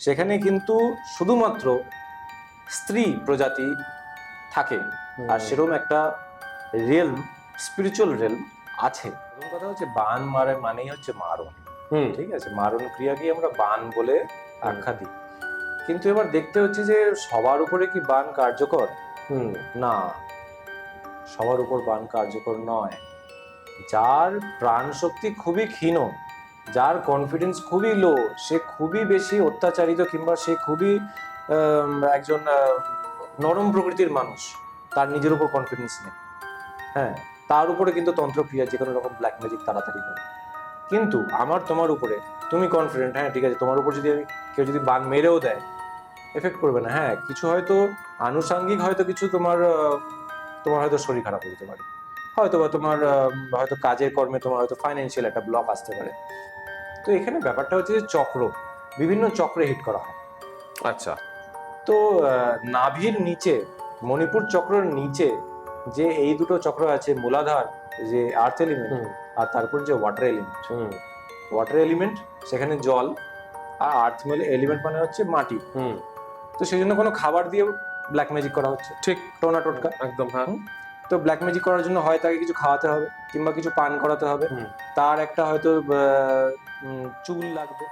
সেখানে কিন্তু শুধুমাত্র স্ত্রী প্রজাতি থাকে, আর সেরকম একটা রিয়েল স্পিরিচুয়াল রিয়েলম আছে। প্রথম কথা হচ্ছে বান মারে মানেই হচ্ছে মারণ, ঠিক আছে, মারণ ক্রিয়াকে আমরা বান বলে আখ্যা দিই। কিন্তু এবার দেখতে হচ্ছে যে সবার উপরে কি বান কার্যকর? না, সবার উপর বান কার্যকর নয়। যার প্রাণ শক্তি খুবই ক্ষীণ, যার কনফিডেন্স খুবই লো, সে খুবই বেশি অত্যাচারিত, কিংবা সে খুবই একজন নরম প্রকৃতির মানুষ, তার নিজের উপর কনফিডেন্স নেই, হ্যাঁ, তার উপরে কিন্তু তন্ত্রক্রিয়া যে কোনো রকম ব্ল্যাক ম্যাজিক তাড়াতাড়ি করে। কিন্তু আমার তোমার উপরে, তুমি কনফিডেন্ট, হ্যাঁ ঠিক আছে, তোমার উপর যদি কেউ যদি বান মেরেও দেয় এফেক্ট করবে না। হ্যাঁ, কিছু হয়তো আনুষাঙ্গিক হয়তো কিছু তোমার তোমার হয়তো শরীর খারাপ হতে পারে, হয়তো বা তোমার হয়তো কাজের কর্মে তোমার হয়তো ফাইন্যান্সিয়াল একটা ব্লক আসতে পারে। তো এখানে ব্যাপারটা হচ্ছে যে চক্র, বিভিন্ন চক্রে হিট করা হয়। আচ্ছা। তো নাভির নিচে, মণিপুর চক্রের নিচে যে এই দুটো চক্র আছে, মূলাধার যে আর্থ এলিমেন্ট, আর তারপর যে ওয়াটার এলিমেন্ট। ওয়াটার এলিমেন্ট সেখানে জল, আর আর্থ এলিমেন্ট মানে হচ্ছে মাটি। তো সেই জন্য কোনো খাবার দিয়ে ব্ল্যাক ম্যাজিক করা হচ্ছে, ঠিক, টোনা টোটকা একদম। হ্যাঁ, তো ব্ল্যাক ম্যাজিক করার জন্য হয় তাকে কিছু খাওয়াতে হবে, কিংবা কিছু পান করাতে হবে, তার একটা হয়তো চুল লাগবে,